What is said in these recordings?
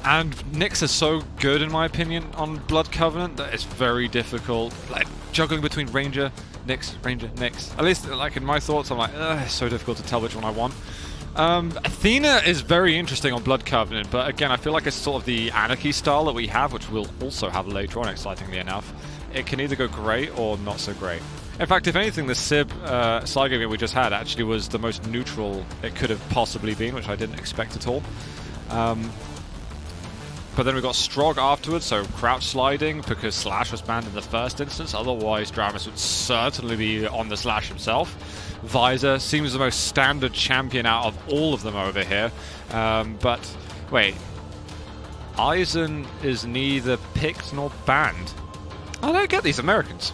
And Nyx is so good, in my opinion, on Blood Covenant that it's very difficult. Like, juggling between Ranger, Nyx, Ranger, Nyx. At least, like, in my thoughts, I'm like, ugh, it's so difficult to tell which one I want. Athena is very interesting on Blood Covenant, but again, I feel like it's sort of the Anarchy style that we have, which we'll also have later on, excitingly enough. It can either go great or not so great. In fact, if anything, the Sib side game we just had actually was the most neutral it could have possibly been, which I didn't expect at all. But then we got Strog afterwards, so crouch sliding, because Slash was banned in the first instance. Otherwise, Dramis would certainly be on the Slash himself. Visor seems the most standard champion out of all of them over here. But, wait. Aizen is neither picked nor banned. I don't get these Americans.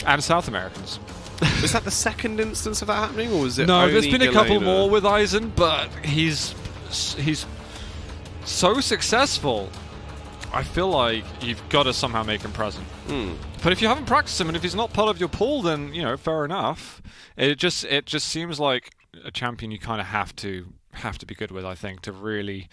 And South Americans. Was that the second instance of that happening, or was it No, only there's been a couple Galena? more with Aizen, but he's so successul. I feel like you've got to somehow make him present. But if you haven't practiced him, and if he's not part of your pool, then, you know, fair enough. It just seems like a champion you kind of have to be good with, I think, to really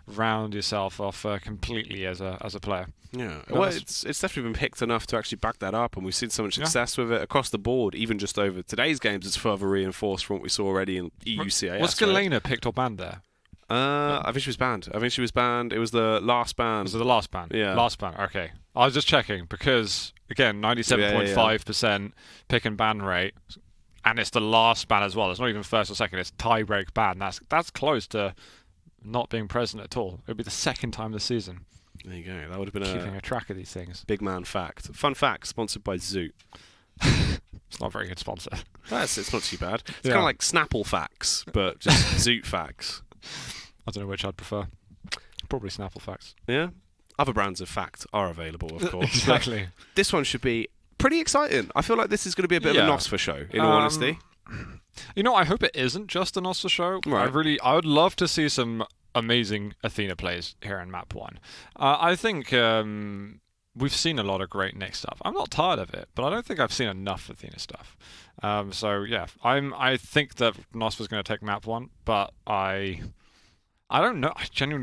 round yourself off completely as a player. Yeah, well, it's definitely been picked enough to actually back that up, and we've seen so much success with it across the board. Even just over today's games, it's further reinforced from what we saw already in EUCAS. Was Galena picked or banned there? I think she was banned. It was the last ban. Was it the last ban? Yeah. Last ban, okay. I was just checking, because, again, 97.5% pick and ban rate, and it's the last ban as well. It's not even first or second, it's tie-break ban. That's close to not being present at all. It would be the second time this season. There you go. That would have been keeping a track of these things. Big man fact. Fun fact, sponsored by Zoot. It's not a very good sponsor. It's not too bad. It's kind of like Snapple facts, but just Zoot facts. I don't know which I'd prefer. Probably Snapple facts. Yeah. Other brands of fact are available, of course. Exactly. This one should be pretty exciting. I feel like this is going to be a bit of a nosfa show, in all honesty. You know, I hope it isn't just a nosfa show. Right. I would love to see some amazing Athena plays here in Map 1. I think we've seen a lot of great Nyx stuff. I'm not tired of it, but I don't think I've seen enough Athena stuff. So yeah, I think that nosfa's going to take Map 1, but I don't know.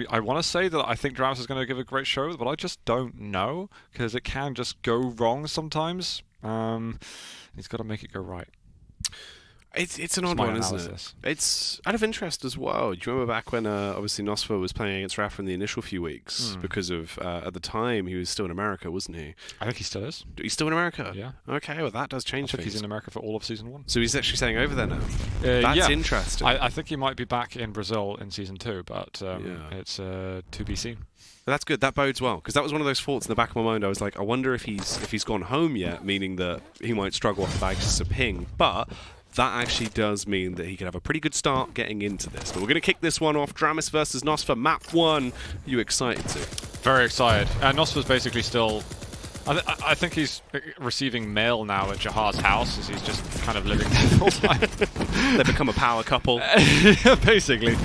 I want to say that I think Dramis is going to give a great show, but I just don't know, because it can just go wrong sometimes. He's got to make it go right. It's an odd one, isn't it? It's out of interest as well. Do you remember back when obviously nosfa was playing against Rafa in the initial few weeks? Because of at the time he was still in America, wasn't he? I think he still is. He's still in America? Yeah. Okay, well that does change I think things. he's in America for all of Season 1. So he's actually staying over there now? That's interesting. I think he might be back in Brazil in Season 2, but it's to be seen. That's good. That bodes well, because that was one of those thoughts in the back of my mind. I was like, I wonder if he's gone home yet, meaning that he might struggle off the back just a ping. But that actually does mean that he can have a pretty good start getting into this. But we're going to kick this one off. Dramis versus nosfa, Map 1. Are you excited to? Very excited. nosfa's basically still... I think he's receiving mail now at Jahar's house, as he's just kind of living there full time. They become a power couple. Basically.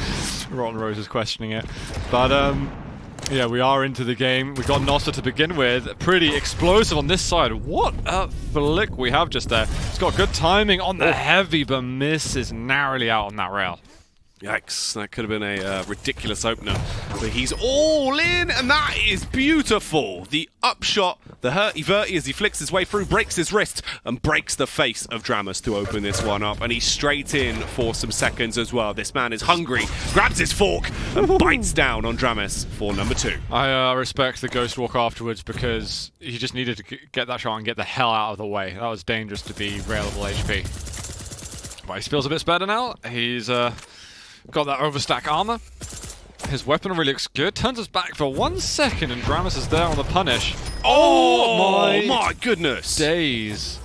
Rotten Rose is questioning it. But, yeah, we are into the game. We've got nosfa to begin with. Pretty explosive on this side. What a flick we have just there. It's got good timing on the heavy, but misses narrowly out on that rail. Yikes, that could have been a ridiculous opener. But he's all in, and that is beautiful. The upshot, the hurty-verty as he flicks his way through, breaks his wrist, and breaks the face of Dramis to open this one up. And he's straight in for some seconds as well. This man is hungry, grabs his fork, and bites down on Dramis for number 2. I respect the Ghost Walk afterwards, because he just needed to get that shot and get the hell out of the way. That was dangerous to be railable HP. But he feels a bit better now. He's... got that overstack armor. His weaponry looks good. Turns us back for 1 second, and Dramis is there on the punish. Oh my goodness! Days.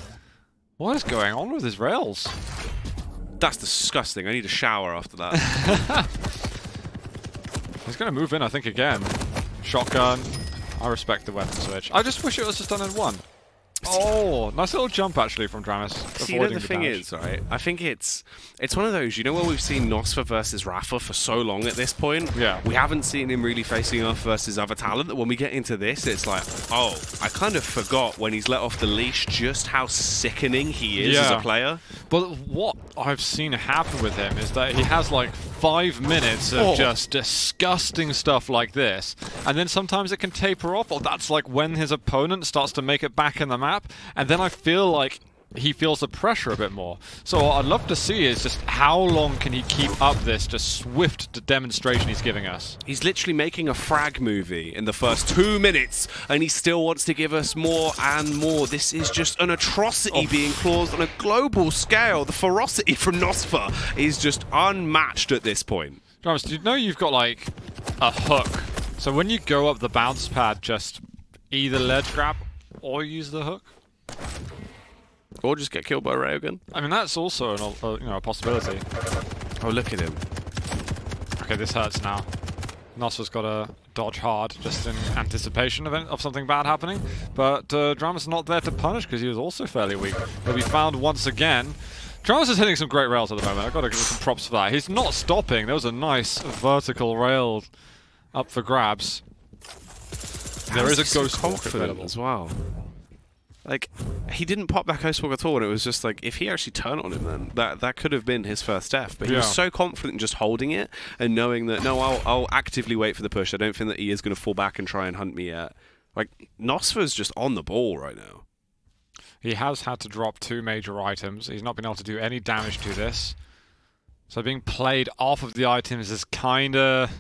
What is going on with his rails? That's disgusting. I need a shower after that. He's going to move in, I think, again. Shotgun. I respect the weapon switch. I just wish it was just done in one. Oh, nice little jump actually from Dramis. See, you know, the thing is, right? I think it's one of those, you know, where we've seen nosfa versus Rafa for so long at this point. Yeah. We haven't seen him really facing off versus other talent, that when we get into this, it's like, oh, I kind of forgot when he's let off the leash just how sickening he is as a player. But what I've seen happen with him is that he has like 5 minutes of just disgusting stuff like this, and then sometimes it can taper off, or that's like when his opponent starts to make it back in the map, and then I feel like he feels the pressure a bit more. So what I'd love to see is just how long can he keep up this just swift demonstration he's giving us. He's literally making a frag movie in the first 2 minutes, and he still wants to give us more and more. This is just an atrocity being caused on a global scale. The ferocity from nosfa is just unmatched at this point. Dramis, do you know you've got like a hook? So when you go up the bounce pad, just either ledge grab or use the hook? Or just get killed by a railgun. I mean, that's also a possibility. Oh, look at him. Okay, this hurts now. nosfa's got to dodge hard just in anticipation of something bad happening. But Dramis is not there to punish because he was also fairly weak. He'll be found once again. Dramis is hitting some great rails at the moment. I've got to give him some props for that. He's not stopping. There was a nice vertical rail up for grabs. There is a Ghost Walk available as well. Like, he didn't pop that Ghost Walk at all, and it was just like, if he actually turned on him, then that could have been his first death. But he was so confident in just holding it and knowing that, no, I'll actively wait for the push. I don't think that he is going to fall back and try and hunt me yet. Like, nosfa's just on the ball right now. He has had to drop 2 major items. He's not been able to do any damage to this. So being played off of the items is kind of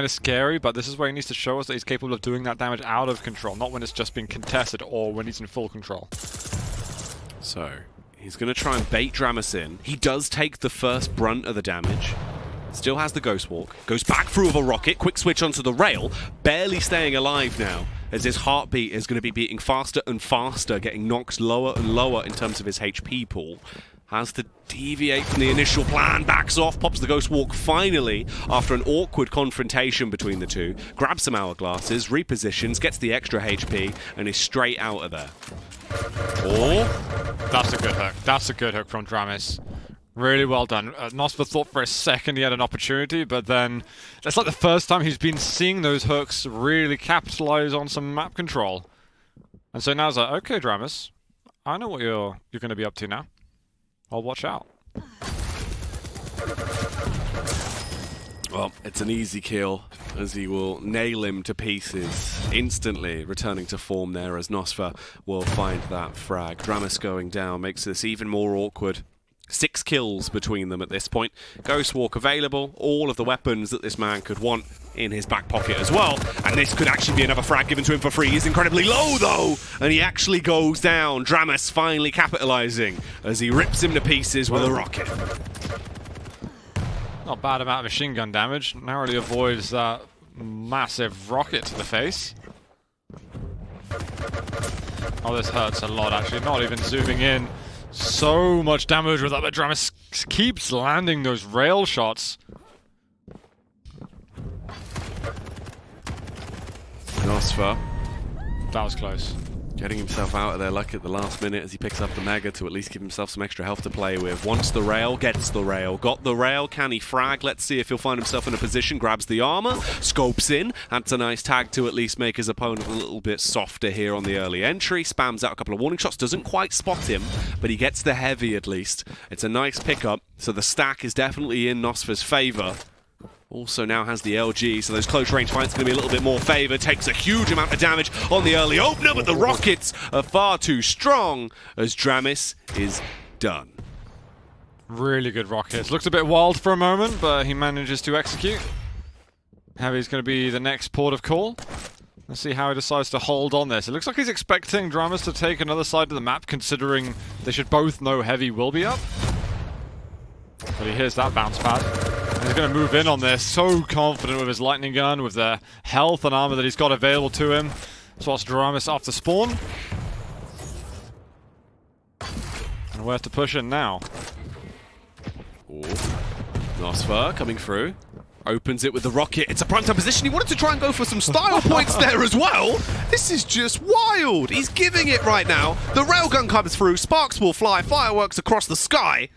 scary, but this is where he needs to show us that he's capable of doing that damage out of control, not when it's just being contested or when he's in full control. So, he's going to try and bait Dramis in. He does take the first brunt of the damage. Still has the Ghost Walk. Goes back through with a rocket. Quick switch onto the rail. Barely staying alive now, as his heartbeat is going to be beating faster and faster, getting knocked lower and lower in terms of his HP pool. Has to deviate from the initial plan, backs off, pops the Ghost Walk finally after an awkward confrontation between the two, grabs some hourglasses, repositions, gets the extra HP, and is straight out of there. Oh, that's a good hook. That's a good hook from Dramis. Really well done. nosfa thought for a second he had an opportunity, but then that's like the first time he's been seeing those hooks really capitalize on some map control. And so now it's like, okay, Dramis, I know what you're going to be up to now. I'll watch out. Well, it's an easy kill, as he will nail him to pieces, instantly returning to form there, as nosfa will find that frag. Dramis going down makes this even more awkward. 6 kills between them at this point. Ghost Walk available, all of the weapons that this man could want in his back pocket as well. And this could actually be another frag given to him for free. He's incredibly low though, and he actually goes down. Dramis finally capitalizing as he rips him to pieces with a rocket. Not bad amount of machine gun damage. Narrowly avoids that massive rocket to the face. Oh, this hurts a lot actually. Not even zooming in. So much damage with that, but Dramis keeps landing those rail shots. nosfa. That was close. Getting himself out of there lucky at the last minute as he picks up the Mega to at least give himself some extra health to play with. Wants the rail, gets the rail. Got the rail, can he frag? Let's see if he'll find himself in a position. Grabs the armor, scopes in. That's a nice tag to at least make his opponent a little bit softer here on the early entry. Spams out a couple of warning shots, doesn't quite spot him, but he gets the heavy at least. It's a nice pickup, so the stack is definitely in nosfa's favor. Also now has the LG, so those close range fights are going to be a little bit more favoured. Takes a huge amount of damage on the early opener, but the rockets are far too strong as Dramis is done. Really good rockets. Looked a bit wild for a moment, but he manages to execute. Heavy's going to be the next port of call. Let's see how he decides to hold on this. It looks like he's expecting Dramis to take another side of the map, considering they should both know Heavy will be up. But he hears that bounce pad. He's going to move in on this, so confident with his lightning gun, with the health and armor that he's got available to him. Spots Dramis after spawn. And where to push in now? Ooh. nosfa coming through. Opens it with the rocket. It's a prime time position. He wanted to try and go for some style points there as well. This is just wild. He's giving it right now. The railgun comes through. Sparks will fly. Fireworks across the sky.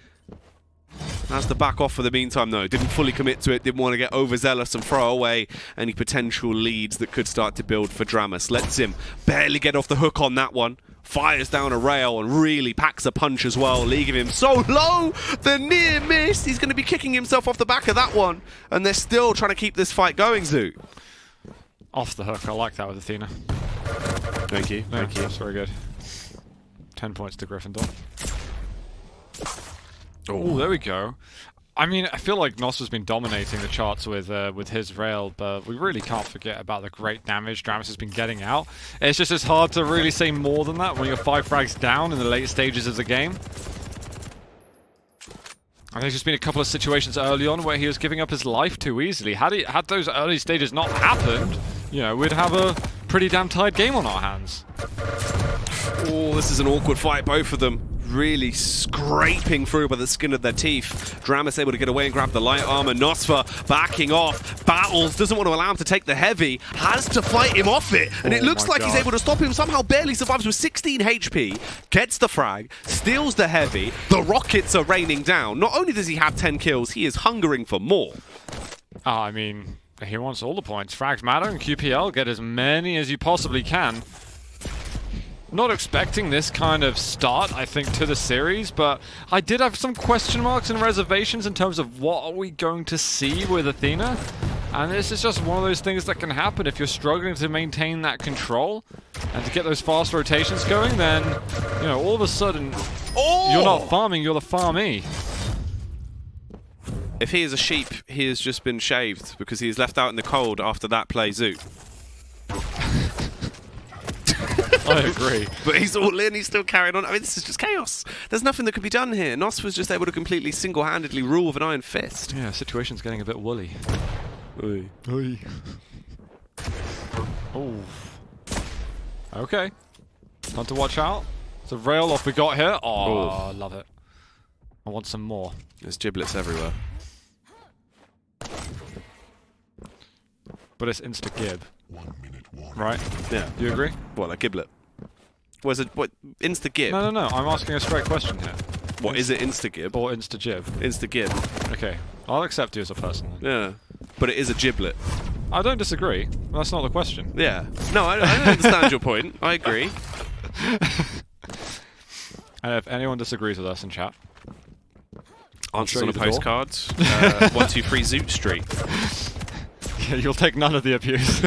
Has to back off for the meantime, though. Didn't fully commit to it. Didn't want to get overzealous and throw away any potential leads that could start to build for dramis. Lets him barely get off the hook on that one. Fires down a rail and really packs a punch as well, leaving him so low. The near miss. He's going to be kicking himself off the back of that one. And they're still trying to keep this fight going, Zoo. Off the hook. I like that with Athena. Thank you. Thank you. That's very good. 10 points to Gryffindor. Oh, there we go. I mean, I feel like nosfa's been dominating the charts with his rail, but we really can't forget about the great damage dramis has been getting out. It's hard to really say more than that when you're 5 frags down in the late stages of the game. I think there's just been a couple of situations early on where he was giving up his life too easily. Had those early stages not happened, you know, we'd have a pretty damn tight game on our hands. Oh, this is an awkward fight, both of them. Really scraping through by the skin of their teeth. dramis able to get away and grab the light armor. nosfa backing off. Battles, doesn't want to allow him to take the heavy. Has to fight him off it. And it looks like he's able to stop him. Somehow barely survives with 16 HP. Gets the frag. Steals the heavy. The rockets are raining down. Not only does he have 10 kills, he is hungering for more. I mean, he wants all the points. Frags matter and QPL, get as many as you possibly can. Not expecting this kind of start, I think, to the series, but I did have some question marks and reservations in terms of what are we going to see with Athena. And this is just one of those things that can happen if you're struggling to maintain that control and to get those fast rotations going, then, you know, all of a sudden, you're not farming, you're the farmee. If he is a sheep, he has just been shaved because he is left out in the cold after that play, Zoo. I agree. But he's all in, he's still carrying on. I mean, this is just chaos. There's nothing that could be done here. nosfa was just able to completely single-handedly rule with an iron fist. Yeah, situation's getting a bit woolly. Oy. Oy. Oh. Okay. Time to watch out. It's a rail off we got here. Oh, love it. I want some more. There's giblets everywhere. But it's insta-gib. Right? Yeah. Do you agree? What, like giblet? Was it what insta-gib? No. I'm asking a straight question here. What is it, insta-gib? Or insta-gib? Insta-gib. Okay. I'll accept you as a person. Yeah. But it is a giblet. I don't disagree. That's not the question. Yeah. No, I understand your point. I agree. And if anyone disagrees with us in chat, answers on a postcard. 123 Zoot Street. Yeah, you'll take none of the abuse.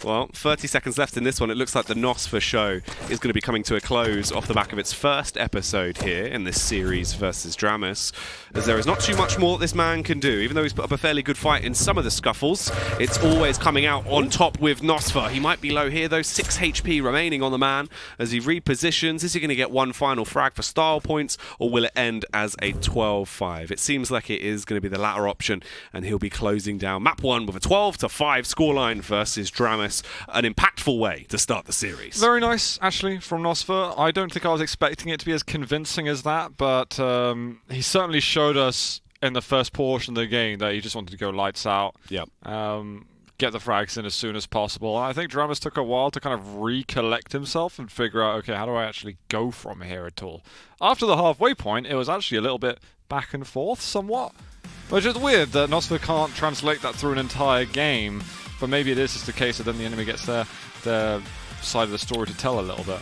Well, 30 seconds left in this one. It looks like the nosfa show is going to be coming to a close off the back of its first episode here in this series versus dramis, as there is not too much more this man can do. Even though he's put up a fairly good fight in some of the scuffles, it's always coming out on top with nosfa. He might be low here, though. 6 HP remaining on the man as he repositions. Is he going to get one final frag for style points, or will it end as a 12-5? It seems like it is going to be the latter option, and he'll be closing down map 1 with a 12-5 scoreline versus dramis. An impactful way to start the series. Very nice, actually, from nosfa. I don't think I was expecting it to be as convincing as that, but he certainly showed us in the first portion of the game that he just wanted to go lights out. Yep. Get the frags in as soon as possible. I think dramis took a while to kind of recollect himself and figure out, okay, how do I actually go from here at all? After the halfway point, it was actually a little bit back and forth somewhat. Which is weird that nosfa can't translate that through an entire game. But maybe it is just a case that then the enemy gets their side of the story to tell a little bit.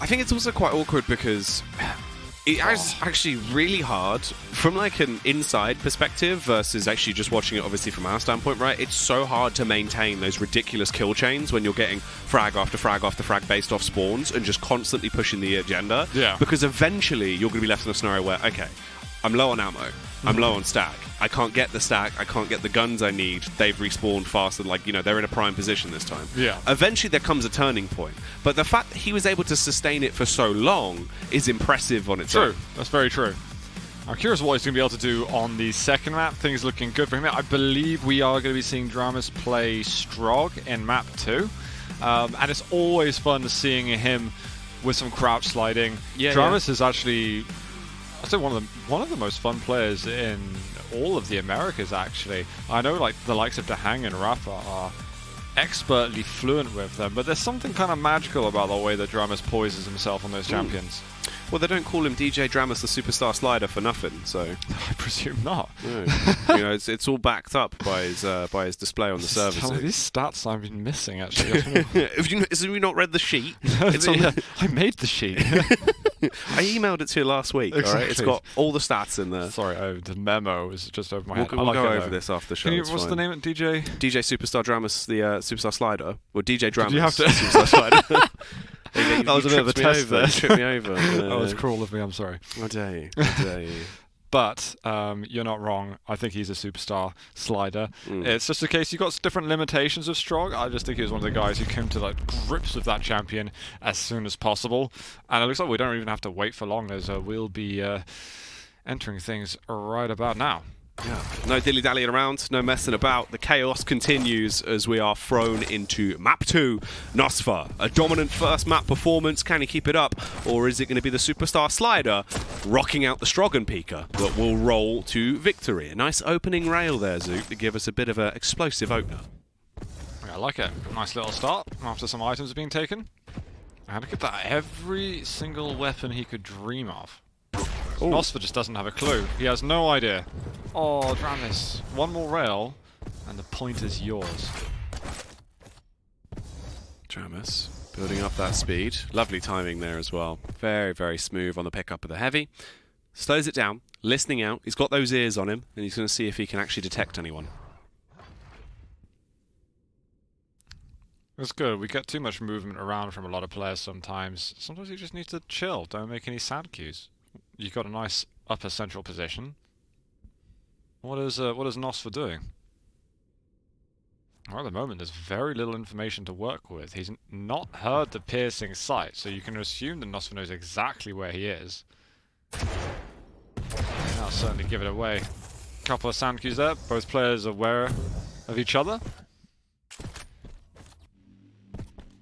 I think it's also quite awkward because it is actually really hard from like an inside perspective versus actually just watching it obviously from our standpoint, right? It's so hard to maintain those ridiculous kill chains when you're getting frag after frag after frag based off spawns and just constantly pushing the agenda. Yeah. Because eventually you're going to be left in a scenario where, okay, I'm low on ammo, I'm low on stack. I can't get the stack, I can't get the guns I need. They've respawned faster, like, you know, they're in a prime position this time. Yeah. Eventually there comes a turning point. But the fact that he was able to sustain it for so long is impressive on its own. True, that's very true. I'm curious what he's going to be able to do on the second map. Things looking good for him. I believe we are going to be seeing dramis play Strog in map 2. And it's always fun seeing him with some crouch sliding. Yeah, dramis is actually, I'd say, one of the most fun players in all of the Americas, actually. I know like the likes of Dahang and Rafa are expertly fluent with them, but there's something kind of magical about the way that dramis poises himself on those champions. Well, they don't call him DJ dramis the Superstar Slider for nothing, so... I presume not. No. You know, it's all backed up by his display on the services. These stats I've been missing, actually. Have you not read the sheet? It's on the... I made the sheet. I emailed it to you last week, Exactly. alright? It's got all the stats in there. Sorry, the memo is just over my head. We'll go over this after the show. What's the name of DJ? DJ Superstar Dramis, the Superstar Slider. Or DJ Dramis, you have to Superstar Slider. That was a bit of a test there. You tripped me over. That was cruel of me, I'm sorry. I dare you. I dare you. But you're not wrong. I think he's a superstar slider. It's just a case you've got different limitations of Strong. I just think he was one of the guys who came to like grips with that champion as soon as possible. And it looks like we don't even have to wait for long, as we'll be entering things right about now. Yeah. No dilly-dallying around, no messing about. The chaos continues as we are thrown into Map 2, Nosfa. A dominant first map performance, can he keep it up? Or is it going to be the Superstar Slider rocking out the Strogan Peaker that will roll to victory? A nice opening rail there, Zook, to give us a bit of an explosive opener. Yeah, I like it. Nice little start after some items are being taken. And look at that, every single weapon he could dream of. Nosfa just doesn't have a clue. He has no idea. Oh, Dramis. One more rail, and the point is yours. Dramis building up that speed. Lovely timing there as well. Very, very smooth on the pickup of the heavy. Slows it down, listening out. He's got those ears on him, and he's going to see if he can actually detect anyone. It's good. We get too much movement around from a lot of players sometimes. Sometimes you just need to chill. Don't make any sound cues. You've got a nice upper central position. What is Nosfa doing? Well, at the moment, there's very little information to work with. He's not heard the piercing sight, so you can assume that Nosfa knows exactly where he is. I'll certainly give it away. Couple of sound cues there. Both players are aware of each other.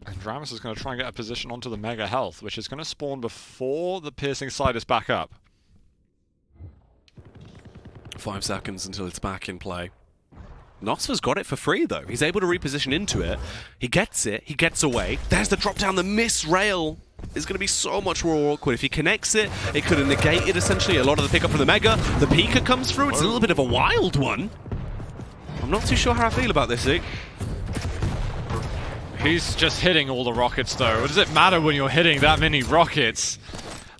And Dramis is going to try and get a position onto the Mega Health, which is going to spawn before the piercing sight is back up. 5 seconds until it's back in play. Nosfa's got it for free, though. He's able to reposition into it. He gets it. He gets away. There's the drop down. The miss rail is going to be so much more awkward. If he connects it, it could have negated, essentially, a lot of the pickup from the Mega. The Pika comes through. It's a little bit of a wild one. I'm not too sure how I feel about this, Zeke. He's just hitting all the rockets, though. What does it matter when you're hitting that many rockets?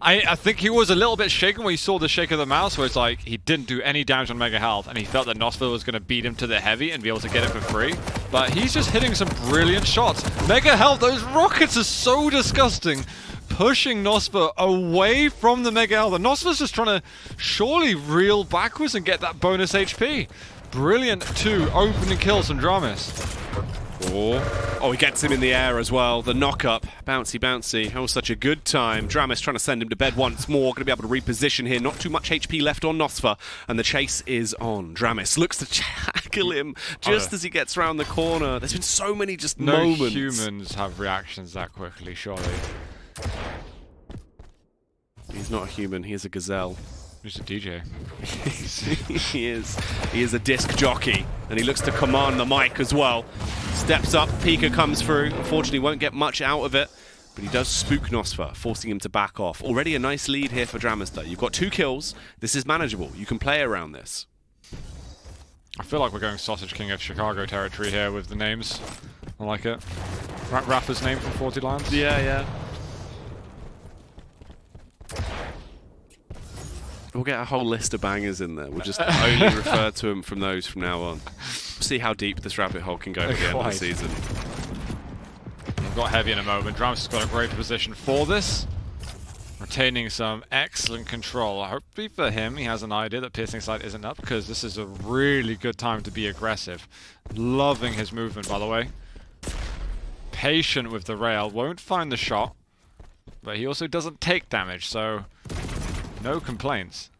I think he was a little bit shaken when he saw the shake of the mouse, where it's like he didn't do any damage on Mega Health, and he felt that Nosfa was going to beat him to the heavy and be able to get it for free. But he's just hitting some brilliant shots. Mega Health, those rockets are so disgusting. Pushing Nosfa away from the Mega Health. And Nosfa's just trying to surely reel backwards and get that bonus HP. Brilliant 2 opening kills from Dramis. Oh, he gets him in the air as well. The knock-up. Bouncy, bouncy. Oh, such a good time. Dramis trying to send him to bed once more. Going to be able to reposition here. Not too much HP left on Nosfa. And the chase is on. Dramis looks to tackle him just as he gets around the corner. There's been so many just moments. No humans have reactions that quickly, surely. He's not a human. He is a gazelle. He's a DJ. He is a disc jockey, and he looks to command the mic as well. Steps up, Pika comes through. Unfortunately, won't get much out of it, but he does spook Nosfa, forcing him to back off. Already a nice lead here for Dramis, though. You've got 2 kills. This is manageable. You can play around this. I feel like we're going Sausage King of Chicago territory here with the names. I like it. Rafa's name from 40 Lines? Yeah, yeah. We'll get a whole list of bangers in there. We'll just only refer to them from those from now on. See how deep this rabbit hole can go at the end of the season. We've got heavy in a moment. Dramis has got a great position for this. Retaining some excellent control. Hopefully for him, he has an idea that piercing sight isn't up, because this is a really good time to be aggressive. Loving his movement, by the way. Patient with the rail. Won't find the shot. But he also doesn't take damage, so no complaints.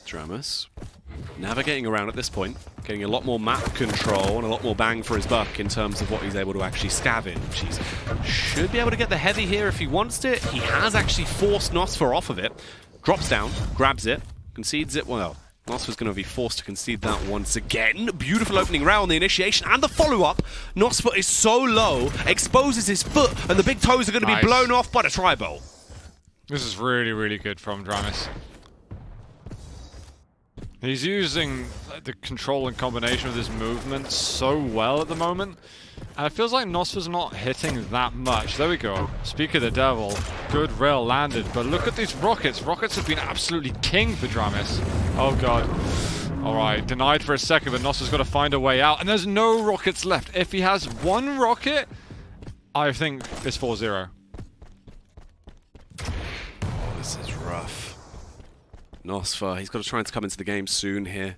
Dramis navigating around at this point, getting a lot more map control and a lot more bang for his buck in terms of what he's able to actually scavenge. He should be able to get the heavy here if he wants it. He has actually forced Nosfa off of it. Drops down, grabs it, Concedes it, well, nosfa's going to be forced to concede that once again. Beautiful opening round on the initiation and the follow-up. nosfa is so low, exposes his foot, and the big toes are going to be blown off by the tri-bolt. This is really, really good from dramis. He's using the control and combination of his movement so well at the moment. And it feels like nosfa's not hitting that much. There we go. Speak of the devil. Good rail landed. But look at these rockets. Rockets have been absolutely king for dramis. Oh, God. Alright, denied for a second, but nosfa's got to find a way out. And there's no rockets left. If he has one rocket, I think it's 4-0. Oh, this is rough. nosfa, he's got to try and come into the game soon here.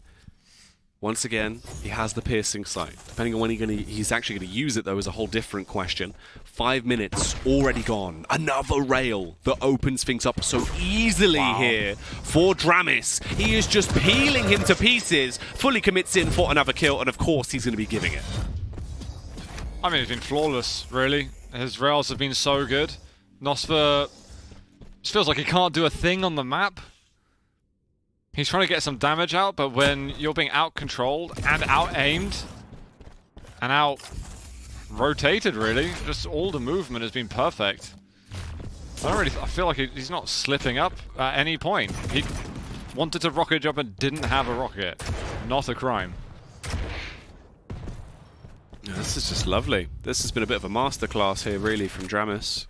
Once again, he has the piercing sight. Depending on when he's actually going to use it, though, is a whole different question. 5 minutes already gone. Another rail that opens things up so easily here for dramis. He is just peeling him to pieces, fully commits in for another kill, and of course he's going to be giving it. I mean, he's been flawless, really. His rails have been so good. nosfa just feels like he can't do a thing on the map. He's trying to get some damage out, but when you're being out-controlled and out-aimed and out-rotated, really, just all the movement has been perfect. I feel like he's not slipping up at any point. He wanted to rocket jump and didn't have a rocket. Not a crime. Yeah, this is just lovely. This has been a bit of a masterclass here, really, from dramis.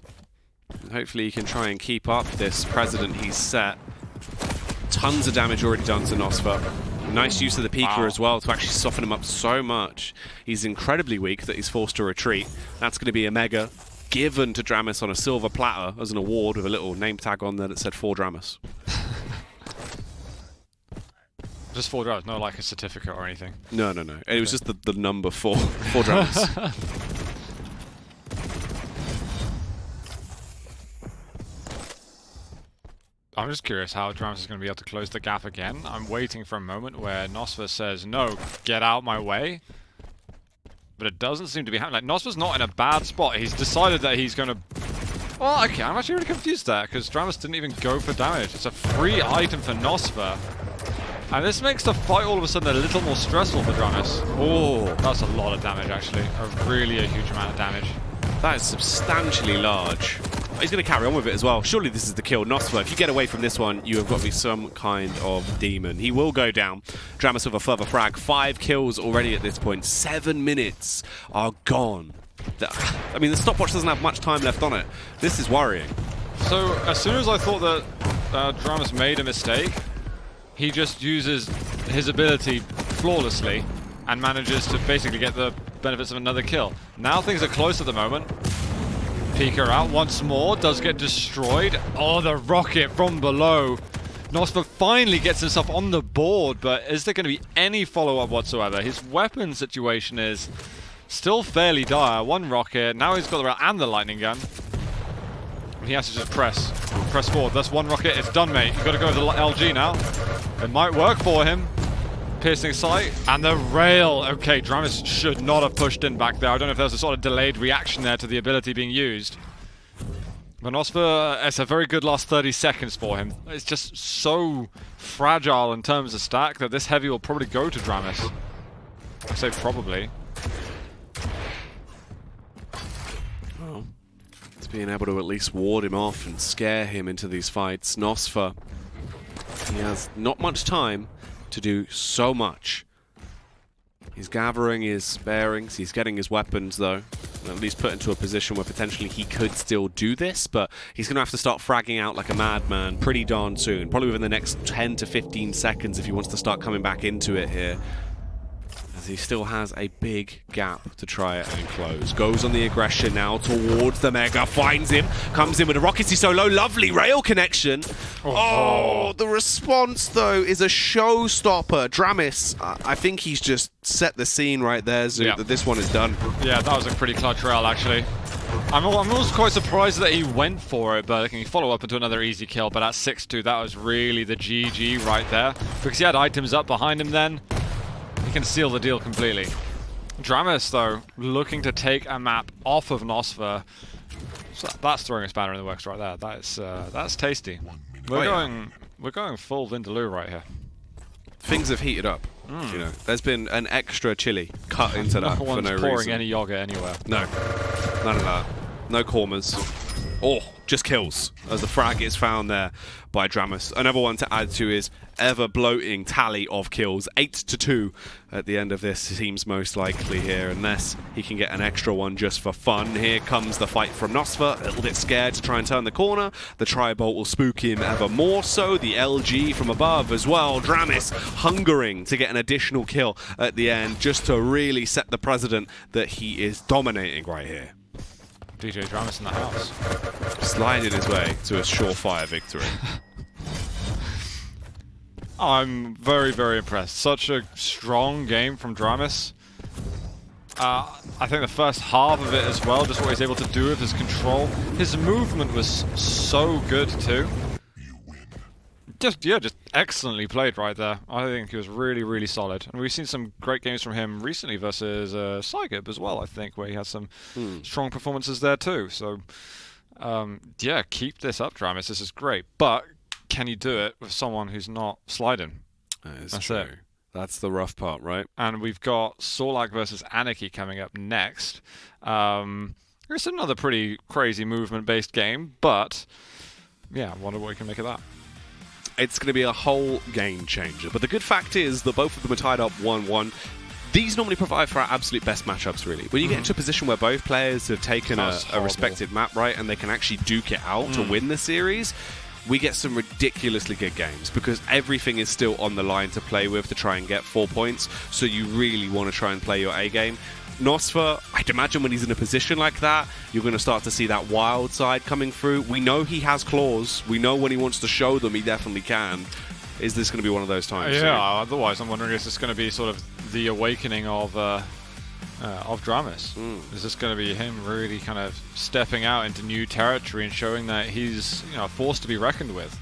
And hopefully he can try and keep up this precedent he's set. Tons of damage already done to nosfa. Nice use of the Pika as well to actually soften him up so much. He's incredibly weak that he's forced to retreat. That's going to be a mega given to dramis on a silver platter as an award with a little name tag on there that said for dramis. Just 4 dramis, not like a certificate or anything. No, no, no. It was just the number 4 dramis. I'm just curious how dramis is going to be able to close the gap again. I'm waiting for a moment where nosfa says, no, get out my way. But it doesn't seem to be happening. Like, nosfa's not in a bad spot. He's decided that he's going to... Well, okay, I'm actually really confused there, because dramis didn't even go for damage. It's a free item for nosfa. And this makes the fight all of a sudden a little more stressful for dramis. Oh, that's a lot of damage, actually. Really a huge amount of damage. That is substantially large. He's going to carry on with it as well. Surely this is the kill. nosfa, if you get away from this one, you have got to be some kind of demon. He will go down. dramis with a further frag. 5 kills already at this point. 7 minutes are gone. I mean, the stopwatch doesn't have much time left on it. This is worrying. So, as soon as I thought that dramis made a mistake, he just uses his ability flawlessly and manages to basically get the benefits of another kill. Now things are close at the moment. Pika out once more, does get destroyed. Oh, the rocket from below. nosfa finally gets himself on the board, but is there going to be any follow-up whatsoever? His weapon situation is still fairly dire. 1 rocket, now he's got the rail and the lightning gun. He has to just press forward. That's 1 rocket, it's done, mate. You've got to go with the LG now. It might work for him. Piercing sight, and the rail. Okay, dramis should not have pushed in back there. I don't know if there's a sort of delayed reaction there to the ability being used. But nosfa, it's a very good last 30 seconds for him. It's just so fragile in terms of stack that this heavy will probably go to dramis. I say probably. Well, it's being able to at least ward him off and scare him into these fights. nosfa, he has not much time to do so much. He's gathering his bearings, he's getting his weapons though, at least put into a position where potentially he could still do this, but he's going to have to start fragging out like a madman pretty darn soon, probably within the next 10 to 15 seconds if he wants to start coming back into it here. As he still has a big gap to try and close. Goes on the aggression now towards the Mega, finds him, comes in with a rocket, he's so low, lovely rail connection. Oh, the response though is a showstopper. dramis, I think he's just set the scene right there, Zoot, that this one is done. Yeah, that was a pretty clutch rail actually. I'm also quite surprised that he went for it, but he can follow up into another easy kill, but at 6-2, that was really the GG right there. Because he had items up behind him then. He can seal the deal completely. dramis, though, looking to take a map off of nosfa. So that's throwing a spanner in the works right there. That's tasty. We're going We're going full Vindaloo right here. Things have heated up. You know, there's been an extra chili cut into that No for one's no pouring reason. any yogurt anywhere. No, none of that. No corners. Oh, just kills as the frag is found there by Dramis. Another one to add to his ever bloating tally of kills. 8-2 at the end of this seems most likely here, unless he can get an extra one just for fun. Here comes the fight from nosfa, a little bit scared to try and turn the corner. The tri-bolt will spook him ever more so. The LG from above as well. Dramis hungering to get an additional kill at the end, just to really set the precedent that he is dominating right here. DJ Dramis in the house. Sliding his way to a surefire victory. I'm very, very impressed. Such a strong game from Dramis. I think the first half of it as well, just what he's able to do with his control. His movement was so good too. Just excellently played right there. I think he was really, really solid. And we've seen some great games from him recently versus Sygib as well, I think, where he had some strong performances there too. So, yeah, keep this up, Dramis. This is great. But can you do it with someone who's not sliding? That's true. it. That's the rough part, right? And we've got Sorlag versus Anarchy coming up next. It's another pretty crazy movement-based game, but yeah, I wonder what we can make of that. It's going to be a whole game changer. But the good fact is that both of them are tied up 1-1. These normally provide for our absolute best matchups, really. When you get into a position where both players have taken a respected map, right, and they can actually duke it out to win the series, we get some ridiculously good games because everything is still on the line to play with to try and get 4 points. So you really want to try and play your A game. nosfa, I'd imagine when he's in a position like that, you're going to start to see that wild side coming through. We know he has claws. We know when he wants to show them, he definitely can. Is this going to be one of those times? Yeah, otherwise I'm wondering, is this going to be sort of the awakening of Dramis? Is this going to be him really kind of stepping out into new territory and showing that he's a force to be reckoned with?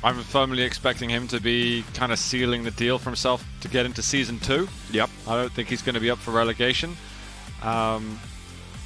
I'm firmly expecting him to be kind of sealing the deal for himself to get into Season 2. Yep. I don't think he's going to be up for relegation. And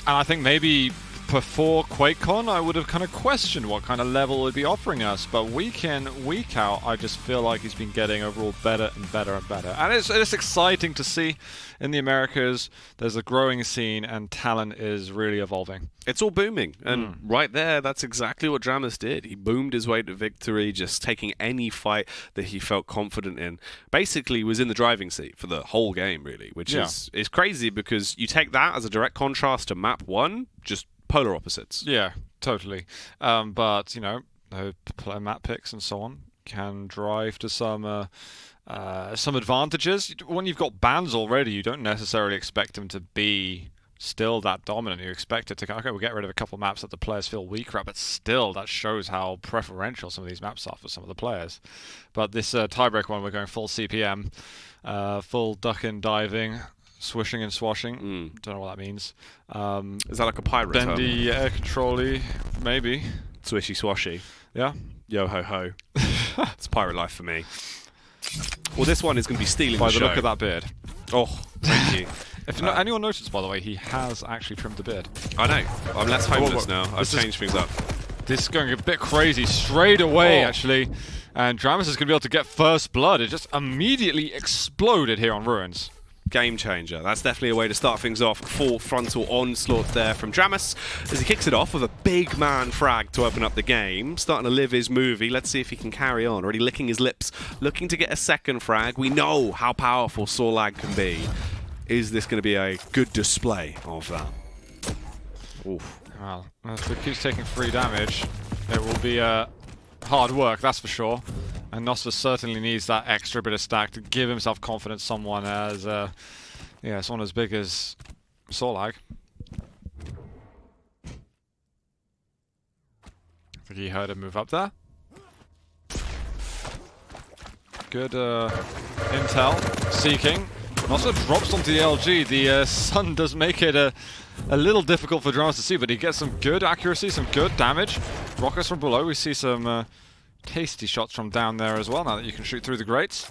I think maybe before QuakeCon, I would have kind of questioned what kind of level would be offering us. But week in, week out, I just feel like he's been getting overall better and better and better. And it's exciting to see in the Americas. There's a growing scene and talent is really evolving. It's all booming. And right there, that's exactly what Dramis did. He boomed his way to victory, just taking any fight that he felt confident in. Basically, was in the driving seat for the whole game, really, which is crazy because you take that as a direct contrast to map 1, just polar opposites. Yeah, totally. But, the map picks and so on can drive to some advantages. When you've got bans already, you don't necessarily expect them to be still that dominant. You expect it to, okay, we'll get rid of a couple of maps that the players feel weaker at, but still that shows how preferential some of these maps are for some of the players. But this tiebreak one, we're going full CPM, full ducking, diving, swishing and swashing. Don't know what that means. Is that like a pirate bendy air control-y, maybe. Swishy swashy. Yeah. Yo ho ho. It's pirate life for me. Well, this one is going to be stealing By the the show. look of that beard. Oh, thank you. If anyone noticed, by the way, he has actually trimmed the beard. I know. I'm less homeless now. I've this is- changed things up. This is going a bit crazy straight away, actually. And Dramis is going to be able to get first blood. It just immediately exploded here on Ruins. Game changer. That's definitely a way to start things off. Full frontal onslaught there from Dramis as he kicks it off with a big man frag to open up the game. Starting to live his movie. Let's see if he can carry on. Already licking his lips, looking to get a second frag. We know how powerful Sorlag can be. Is this going to be a good display of that? Oof. Well, if it keeps taking 3 damage, it will be hard work, that's for sure. And nosfa certainly needs that extra bit of stack to give himself confidence. Someone as, someone as big as Sorlag. I think he heard him move up there. Good intel. Seeking. nosfa drops onto the LG. The sun does make it a little difficult for Dramis to see, but he gets some good accuracy, some good damage. Rockets from below. We see some tasty shots from down there as well, now that you can shoot through the grates.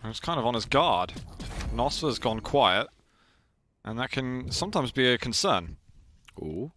And it's kind of on his guard. nosfa's gone quiet, and that can sometimes be a concern. Ooh.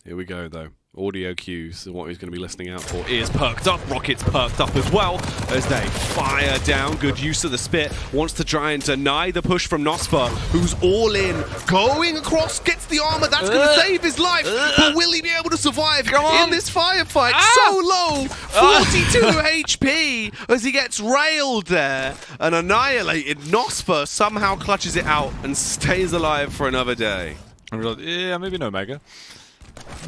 Here we go, though. Audio cues and what he's going to be listening out for. Ears perked up, rockets perked up as well as they fire down. Good use of the spit. Wants to try and deny the push from nosfa, who's all in. Going across, gets the armor. That's going to save his life. But will he be able to survive in this firefight? So low, 42 HP as he gets railed there and annihilated. nosfa somehow clutches it out and stays alive for another day. Yeah, maybe no Mega.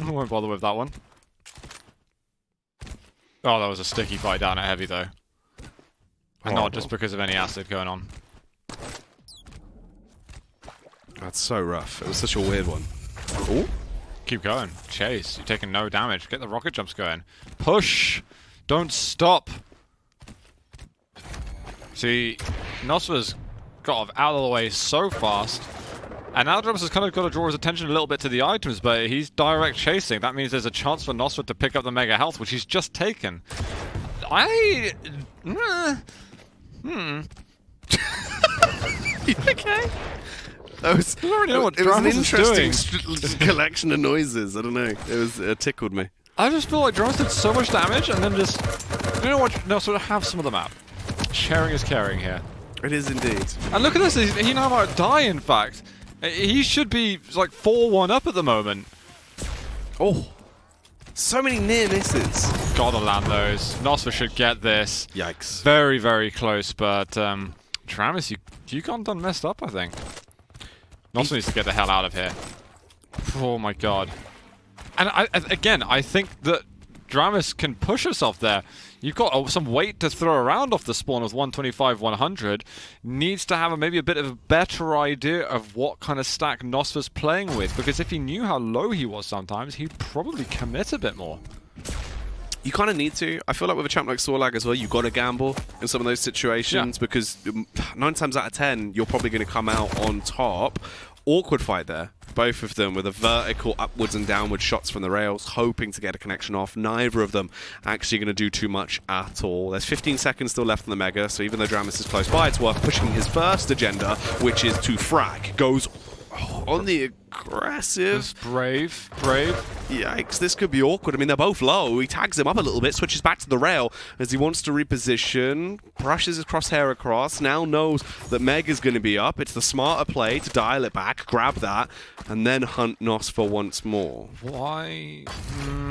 I won't bother with that one. Oh, that was a sticky fight down at heavy, though. And not just because of any acid going on. That's so rough. It was such a weird one. Ooh. Keep going. Chase. You're taking no damage. Get the rocket jumps going. Push! Don't stop! See, nosfa's got out of the way so fast. And now dramis has kind of got to draw his attention a little bit to the items, but he's direct chasing. That means there's a chance for nosfa to pick up the mega health, which he's just taken. You okay? That was, I don't really know what it was an Dramis interesting collection of noises. I don't know. It tickled me. I just feel like Dramis did so much damage, and then just... You know what? No, sort of have some of them out. Sharing is caring here. It is indeed. And look at this. He now might die, in fact. He should be like 4-1 up at the moment. Oh, so many near misses. Gotta land those. nosfa should get this. Yikes. Very, very close, but dramis, you got done messed up, I think. nosfa needs to get the hell out of here. Oh my god. And I think that dramis can push herself there. You've got some weight to throw around off the spawn with 125, 100. Needs to have maybe a bit of a better idea of what kind of stack nosfa's playing with, because if he knew how low he was sometimes, he'd probably commit a bit more. You kind of need to. I feel like with a champ like Sorlag as well, you've got to gamble in some of those situations because 9 times out of 10, you're probably going to come out on top. Awkward fight there. Both of them with a vertical upwards and downward shots from the rails, hoping to get a connection off. Neither of them actually going to do too much at all. There's 15 seconds still left on the Mega, so even though dramis is close by, it's worth pushing his first agenda, which is to frag. Goes on the aggressive. Just brave. Yikes, this could be awkward. I mean, they're both low. He tags him up a little bit, switches back to the rail as he wants to reposition, brushes his crosshair across, now knows that Mega's going to be up. It's the smarter play to dial it back, grab that, and then hunt nosfa once more. Why?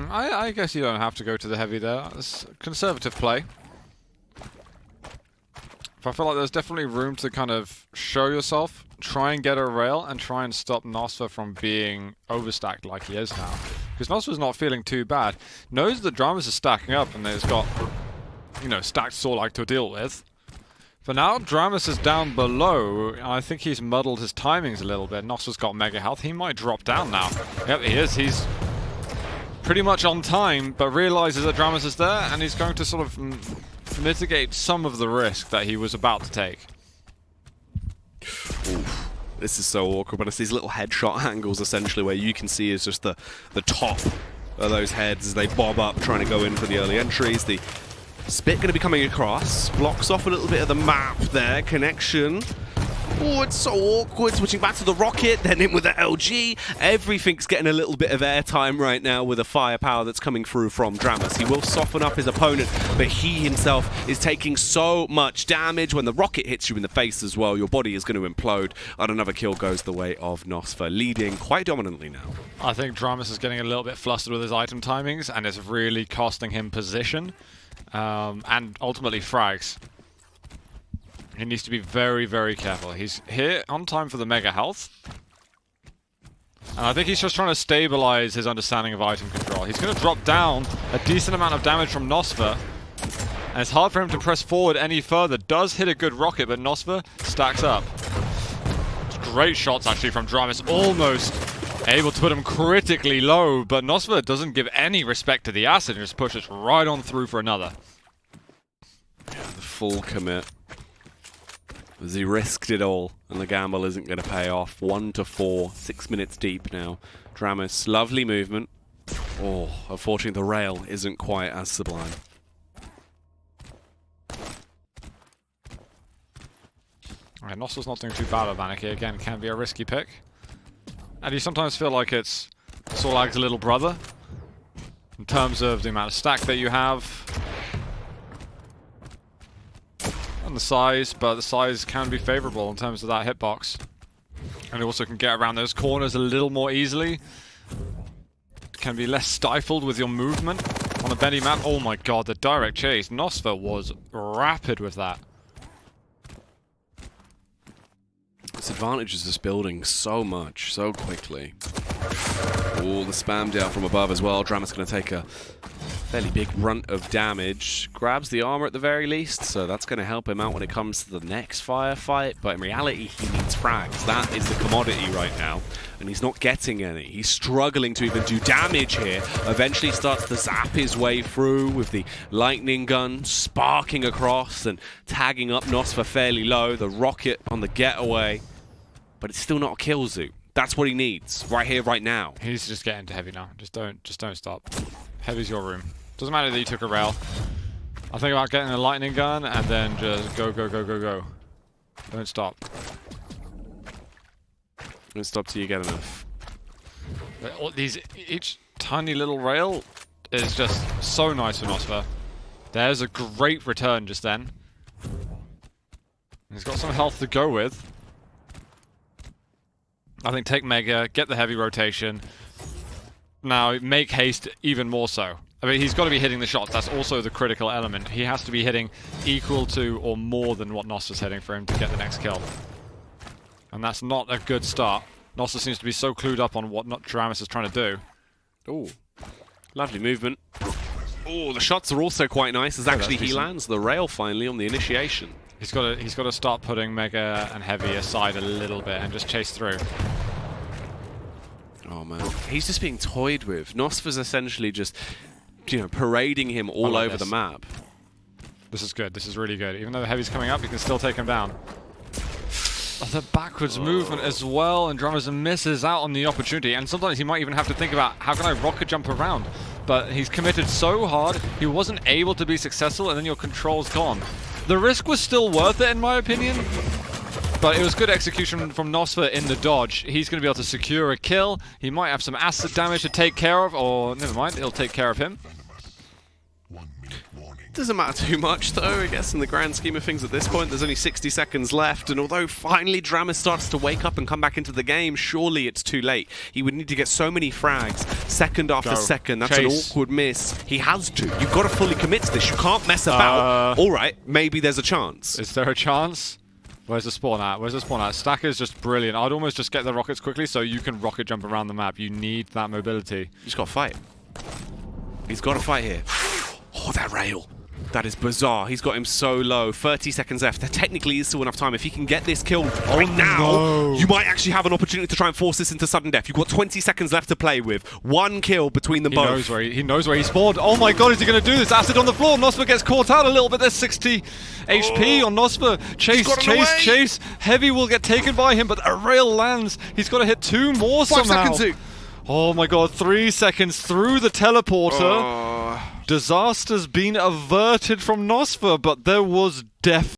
I guess you don't have to go to the heavy there. It's a conservative play. I feel like there's definitely room to kind of show yourself, try and get a rail, and try and stop nosfa from being overstacked like he is now. Because nosfa's not feeling too bad. Knows that dramis is stacking up and there's got, you know, stacked Sorlag to deal with. But now dramis is down below, and I think he's muddled his timings a little bit. nosfa's got mega health. He might drop down now. Yep, he is. He's pretty much on time, but realizes that dramis is there, and he's going to sort of mitigate some of the risk that he was about to take. Oof. This is so awkward, but it's these little headshot angles essentially where you can see is just the top of those heads as they bob up trying to go in for the early entries. The spit going to be coming across, blocks off a little bit of the map there, connection. Oh, it's so awkward, switching back to the rocket, then in with the LG. Everything's getting a little bit of airtime right now with the firepower that's coming through from dramis. He will soften up his opponent, but he himself is taking so much damage. When the rocket hits you in the face as well, your body is going to implode, and another kill goes the way of nosfa, leading quite dominantly now. I think dramis is getting a little bit flustered with his item timings, and it's really costing him position, and ultimately frags. He needs to be very, very careful. He's here on time for the mega health. And I think he's just trying to stabilize his understanding of item control. He's going to drop down a decent amount of damage from nosfa. And it's hard for him to press forward any further. Does hit a good rocket, but nosfa stacks up. It's great shots, actually, from dramis. Almost able to put him critically low, but nosfa doesn't give any respect to the acid and just pushes right on through for another. Yeah, the full commit. As he risked it all, and the gamble isn't going to pay off. 1-4, 6 minutes deep now. dramis, lovely movement. Oh, unfortunately the rail isn't quite as sublime. Alright, nosfa's not doing too bad at Vanik here. Again, can be a risky pick. And you sometimes feel like it's Sorlag's little brother, in terms of the amount of stack that you have. And the size, but the size can be favorable in terms of that hitbox. And it also can get around those corners a little more easily. Can be less stifled with your movement on a bendy map. Oh my god, the direct chase. nosfa was rapid with that. This advantages this building so much, so quickly. Oh, the spam down from above as well. dramis going to take a fairly big brunt of damage. Grabs the armor at the very least, so that's going to help him out when it comes to the next firefight. But in reality, he needs frags. That is the commodity right now, and he's not getting any. He's struggling to even do damage here. Eventually starts to zap his way through with the lightning gun sparking across and tagging up nosfa fairly low. The rocket on the getaway, but it's still not a kill zoo. That's what he needs right here, right now. He needs to just get into heavy now. Just don't stop. Heavy's your room. Doesn't matter that you took a rail. I think about getting a lightning gun and then just go, go, go, go, go. Don't stop. Don't stop till you get enough. Each tiny little rail is just so nice for nosfa. There's a great return just then. He's got some health to go with. I think take Mega, get the heavy rotation. Now make haste even more so. I mean, he's got to be hitting the shots. That's also the critical element. He has to be hitting equal to or more than what nosfa's hitting for him to get the next kill. And that's not a good start. nosfa seems to be so clued up on what dramis is trying to do. Oh, lovely movement. Oh, the shots are also quite nice. As actually he lands the rail finally on the initiation. He's got to start putting Mega and Heavy aside a little bit and just chase through. Oh man, he's just being toyed with. nosfa's essentially just, you know, parading him all over the map. This is good. This is really good. Even though the Heavy's coming up, you can still take him down. Oh, the backwards movement as well, and dramis misses out on the opportunity. And sometimes he might even have to think about, how can I rocket jump around? But he's committed so hard, he wasn't able to be successful, and then your control's gone. The risk was still worth it, in my opinion. But it was good execution from nosfa in the dodge. He's going to be able to secure a kill. He might have some acid damage to take care of, or never mind, it'll take care of him. Doesn't matter too much though, I guess, in the grand scheme of things at this point. There's only 60 seconds left, and although finally dramis starts to wake up and come back into the game, surely it's too late. He would need to get so many frags, second after second. That's an awkward miss. He has to. You've got to fully commit to this. You can't mess about. Alright, maybe there's a chance. Is there a chance? Where's the spawn at? Where's the spawn at? Stacker's just brilliant. I'd almost just get the rockets quickly so you can rocket jump around the map. You need that mobility. He's got to fight. He's got to fight here. Oh, that rail. That is bizarre. He's got him so low. 30 seconds left. There technically is still enough time. If he can get this kill right now, you might actually have an opportunity to try and force this into sudden death. You've got 20 seconds left to play with. One kill between them both. He knows where he spawned. Oh my god, is he going to do this? Acid on the floor. nosfa gets caught out a little bit. There's 60 HP on nosfa. Chase. Heavy will get taken by him, but a rail lands. He's got to hit two more somehow. 5 seconds. Oh my god, 3 seconds through the teleporter. Disaster's been averted from nosfa, but there was death.